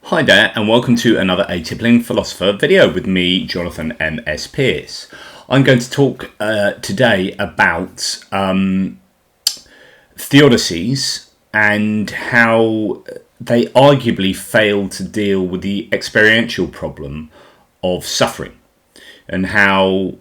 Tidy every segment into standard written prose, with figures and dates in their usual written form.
Hi there, and welcome to another A Tippling Philosopher video with me, Jonathan M.S. Pearce. I'm going to talk today about Theodicies and how they arguably failed to deal with the experiential problem of suffering, and how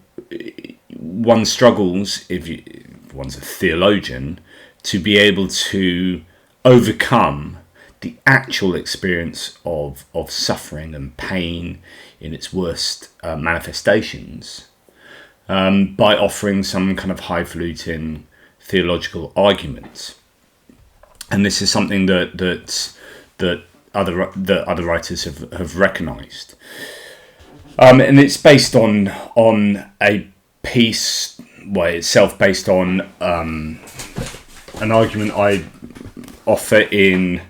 one struggles, if one's a theologian, to be able to overcome the actual experience of suffering and pain in its worst manifestations by offering some kind of highfalutin theological arguments. And this is something that other writers have recognised, and it's based on a piece, well, itself based on an argument I offer in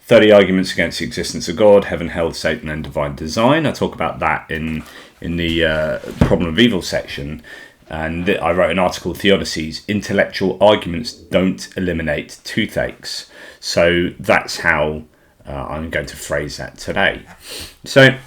30 Arguments Against the Existence of God, Heaven, Hell, Satan and Divine Design. I talk about that in the Problem of Evil section. And I wrote an article, Theodicies, Intellectual Arguments Don't Eliminate Toothaches. So that's how I'm going to phrase that today. So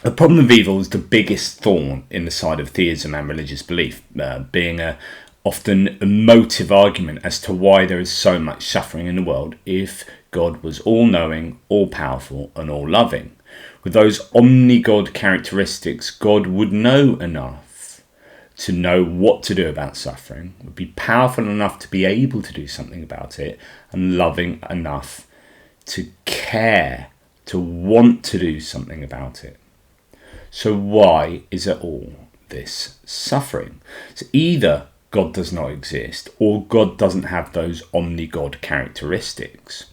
the problem of evil is the biggest thorn in the side of theism and religious belief, being a often emotive argument as to why there is so much suffering in the world if God was all-knowing, all-powerful, and all-loving. With those omni-God characteristics, God would know enough to know what to do about suffering, would be powerful enough to be able to do something about it, and loving enough to care, to want to do something about it. So why is there all this suffering? So either God does not exist, or God doesn't have those omni-God characteristics.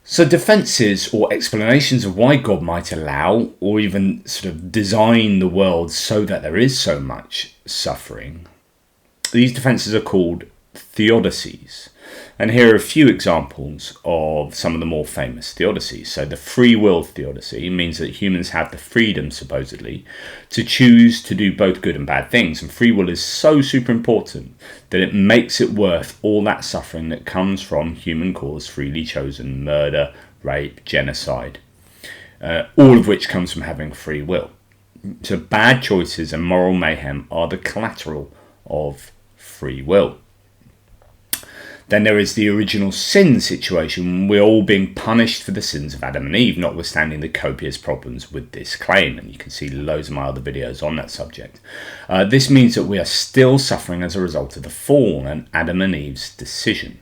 So defences or explanations of why God might allow or even sort of design the world so that there is so much suffering, these defences are called Theodicies. And here are a few examples of some of the more famous Theodicies. So the free will theodicy means that humans have the freedom, supposedly, to choose to do both good and bad things. And free will is so super important that it makes it worth all that suffering that comes from human-caused, freely chosen murder, rape, genocide, all of which comes from having free will. So bad choices and moral mayhem are the collateral of free will. Then there is the original sin situation. We're all being punished for the sins of Adam and Eve, notwithstanding the copious problems with this claim. And you can see loads of my other videos on that subject. This means that we are still suffering as a result of the fall and Adam and Eve's decision.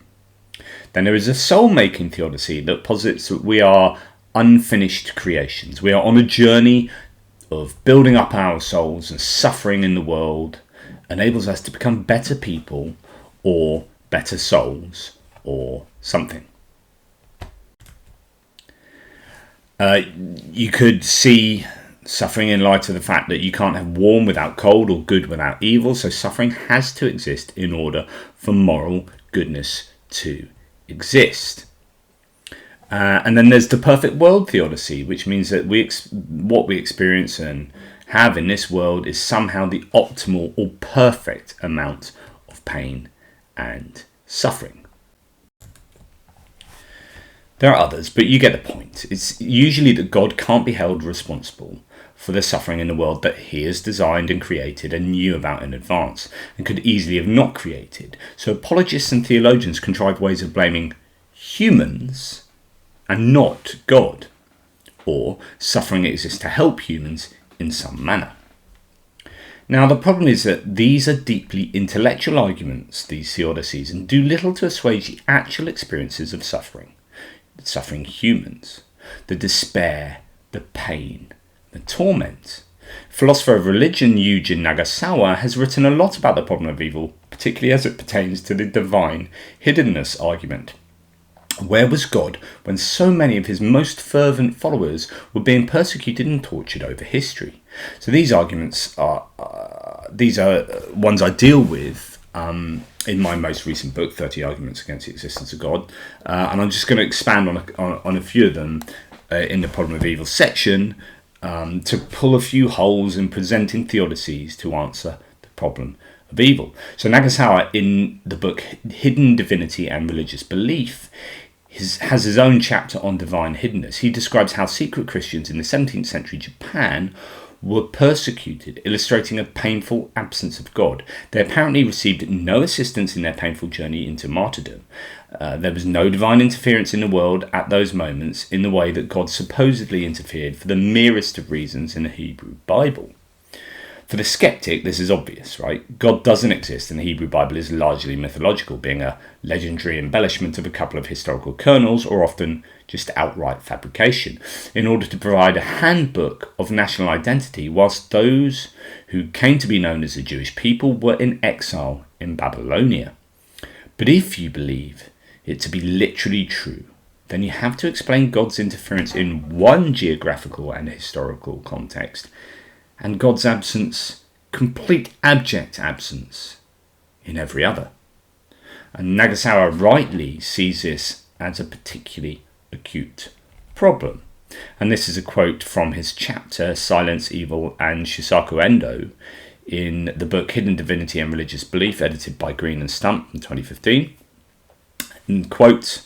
Then there is a soul-making theodicy that posits that we are unfinished creations. We are on a journey of building up our souls, and suffering in the world enables us to become better people or better souls or something. You could see suffering in light of the fact that you can't have warm without cold or good without evil, so suffering has to exist in order for moral goodness to exist. And then there's the perfect world theodicy, which means that what we experience and have in this world is somehow the optimal or perfect amount of pain and suffering. There are others, but you get the point. It's usually that God can't be held responsible for the suffering in the world that he has designed and created and knew about in advance, and could easily have not created. So apologists and theologians contrive ways of blaming humans and not God, or suffering exists to help humans in some manner. Now, the problem is that these are deeply intellectual arguments, these theodicies, and do little to assuage the actual experiences of suffering humans, the despair, the pain, the torment. Philosopher of religion Yuji Nagasawa has written a lot about the problem of evil, particularly as it pertains to the divine hiddenness argument. Where was God when so many of his most fervent followers were being persecuted and tortured over history? So these arguments are ones I deal with in my most recent book, 30 Arguments Against the Existence of God, and I'm just going to expand on a few of them in the Problem of Evil section to pull a few holes in presenting theodicies to answer the problem of evil. So Nagasawa, in the book Hidden Divinity and Religious Belief, has his own chapter on divine hiddenness. He describes how secret Christians in the 17th century Japan were persecuted, illustrating a painful absence of God. They apparently received no assistance in their painful journey into martyrdom. There was no divine interference in the world at those moments in the way that God supposedly interfered for the merest of reasons in the Hebrew Bible. For the skeptic, this is obvious, right? God doesn't exist, and the Hebrew Bible is largely mythological, being a legendary embellishment of a couple of historical kernels, or often just outright fabrication, in order to provide a handbook of national identity, whilst those who came to be known as the Jewish people were in exile in Babylonia. But if you believe it to be literally true, then you have to explain God's interference in one geographical and historical context, and God's absence, complete abject absence, in every other. And Nagasawa rightly sees this as a particularly acute problem. And this is a quote from his chapter, Silence, Evil and Shusaku Endo, in the book Hidden Divinity and Religious Belief, edited by Green and Stump in 2015. And quote,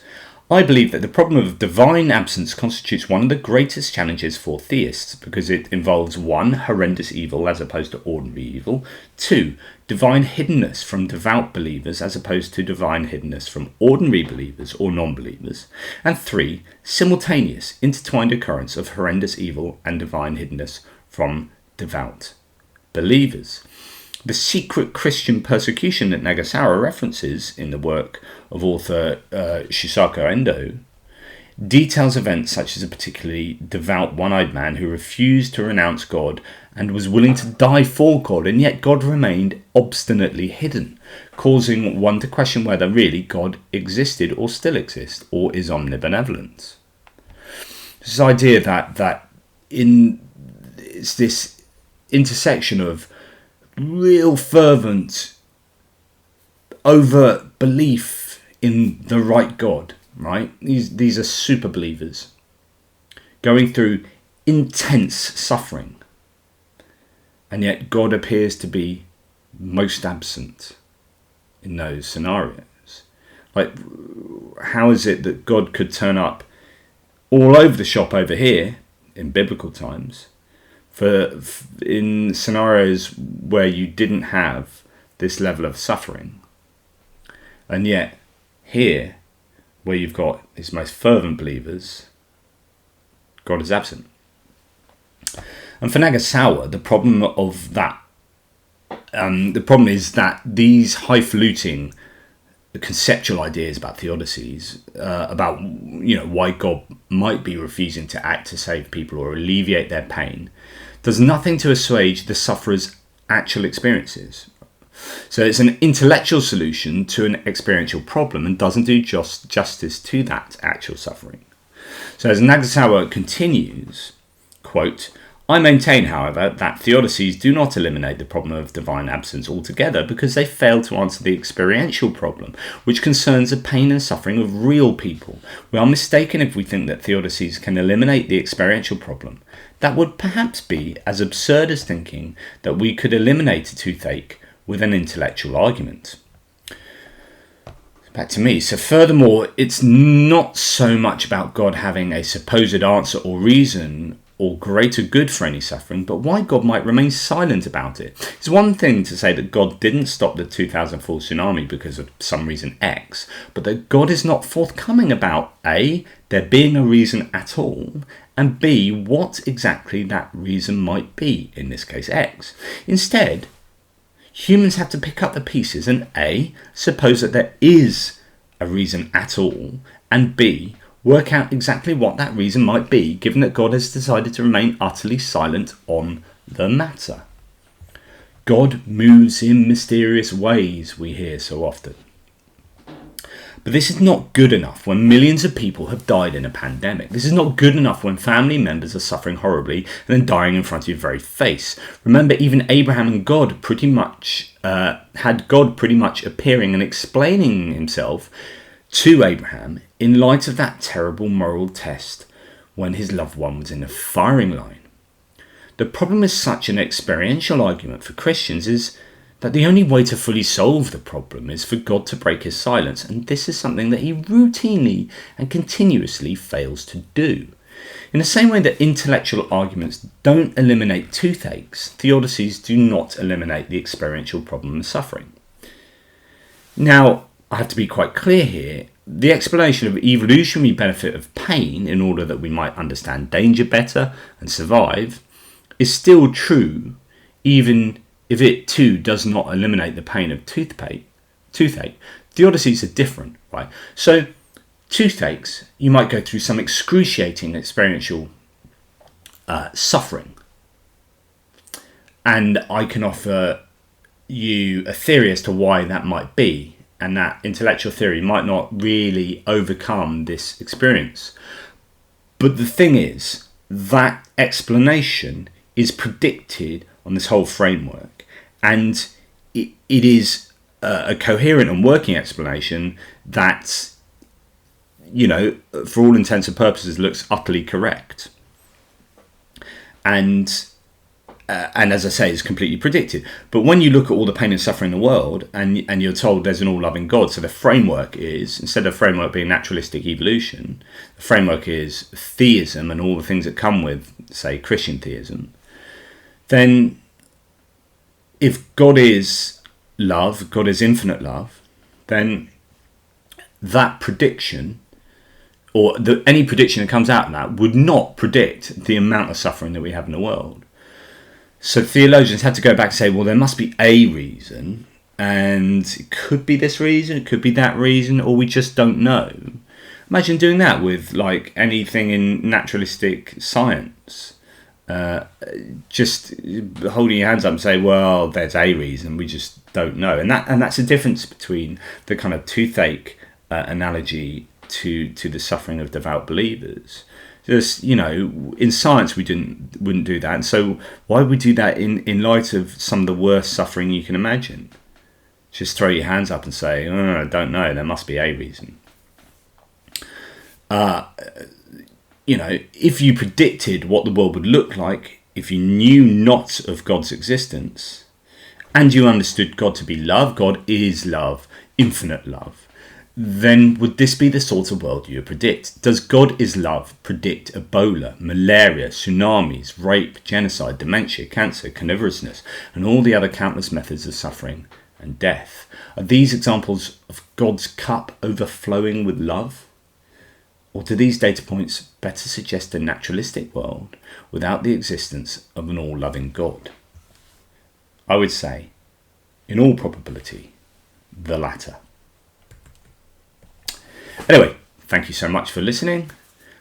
I believe that the problem of divine absence constitutes one of the greatest challenges for theists because it involves 1. Horrendous evil as opposed to ordinary evil, 2. Divine hiddenness from devout believers as opposed to divine hiddenness from ordinary believers or non-believers, and 3. Simultaneous, intertwined occurrence of horrendous evil and divine hiddenness from devout believers. The secret Christian persecution that Nagasawa references in the work of author Shusaku Endo details events such as a particularly devout one-eyed man who refused to renounce God and was willing to die for God, and yet God remained obstinately hidden, causing one to question whether really God existed or still exists or is omnibenevolent. This idea that it's this intersection of real fervent overt belief in the right God, right? These are super believers going through intense suffering, and yet God appears to be most absent in those scenarios. Like, how is it that God could turn up all over the shop over here in biblical times in scenarios where you didn't have this level of suffering, and yet here, where you've got his most fervent believers, God is absent? And for Nagasawa, the problem is that these highfalutin conceptual ideas about Theodicies, about why God might be refusing to act to save people or alleviate their pain, does nothing to assuage the sufferer's actual experiences. So it's an intellectual solution to an experiential problem and doesn't do justice to that actual suffering. So as Nagasawa continues, quote, I maintain, however, that Theodicies do not eliminate the problem of divine absence altogether because they fail to answer the experiential problem, which concerns the pain and suffering of real people. We are mistaken if we think that Theodicies can eliminate the experiential problem. That would perhaps be as absurd as thinking that we could eliminate a toothache with an intellectual argument. Back to me. So furthermore, it's not so much about God having a supposed answer or reason or greater good for any suffering, but why God might remain silent about it. It's one thing to say that God didn't stop the 2004 tsunami because of some reason X, but that God is not forthcoming about A, there being a reason at all, and B, what exactly that reason might be, in this case X. Instead, humans have to pick up the pieces and A, suppose that there is a reason at all, and B, work out exactly what that reason might be, given that God has decided to remain utterly silent on the matter. God moves in mysterious ways, we hear so often. But this is not good enough when millions of people have died in a pandemic. This is not good enough when family members are suffering horribly and then dying in front of your very face. Remember, even Abraham and God pretty much had God pretty much appearing and explaining himself to Abraham in light of that terrible moral test when his loved one was in the firing line. The problem with such an experiential argument for Christians is that the only way to fully solve the problem is for God to break his silence, and this is something that he routinely and continuously fails to do. In the same way that intellectual arguments don't eliminate toothaches, theodicies do not eliminate the experiential problem of suffering. Now, I have to be quite clear here. The explanation of evolutionary benefit of pain in order that we might understand danger better and survive is still true, even if it too does not eliminate the pain of toothache. Theodicies are different, right? So toothaches, you might go through some excruciating experiential suffering, and I can offer you a theory as to why that might be, and that intellectual theory might not really overcome this experience. But the thing is, that explanation is predicted on this whole framework, and it is a coherent and working explanation that, you know, for all intents and purposes looks utterly correct, and as I say, is completely predicted. But when you look at all the pain and suffering in the world, and you're told there's an all-loving God, so the framework is, instead of framework being naturalistic evolution, the framework is theism and all the things that come with, say, Christian theism, then if God is love, God is infinite love, then that prediction, or any prediction that comes out of that, would not predict the amount of suffering that we have in the world. So theologians had to go back and say, well, there must be a reason, and it could be this reason, it could be that reason, or we just don't know. Imagine doing that with like anything in naturalistic science. Just holding your hands up and say, well, there's a reason, we just don't know. And that's the difference between the kind of toothache analogy to the suffering of devout believers. Just, you know, in science we wouldn't do that, and so why would we do that in light of some of the worst suffering you can imagine? Just throw your hands up and say, oh, no, I don't know, there must be a reason. You know, if you predicted what the world would look like, if you knew not of God's existence, and you understood God to be love, God is love, infinite love, then would this be the sort of world you would predict? Does God is love predict Ebola, malaria, tsunamis, rape, genocide, dementia, cancer, carnivorousness, and all the other countless methods of suffering and death? Are these examples of God's cup overflowing with love? Or do these data points better suggest a naturalistic world without the existence of an all-loving God? I would say, in all probability, the latter. Anyway, thank you so much for listening.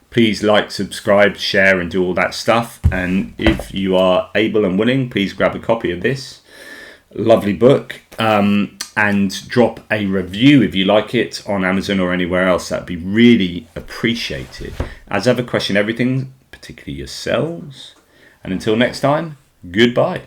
Please like, subscribe, share, and do all that stuff. And if you are able and willing, please grab a copy of this lovely book and drop a review if you like it on Amazon or anywhere else. That'd be really appreciated. As ever, question everything, particularly yourselves. And until next time, goodbye.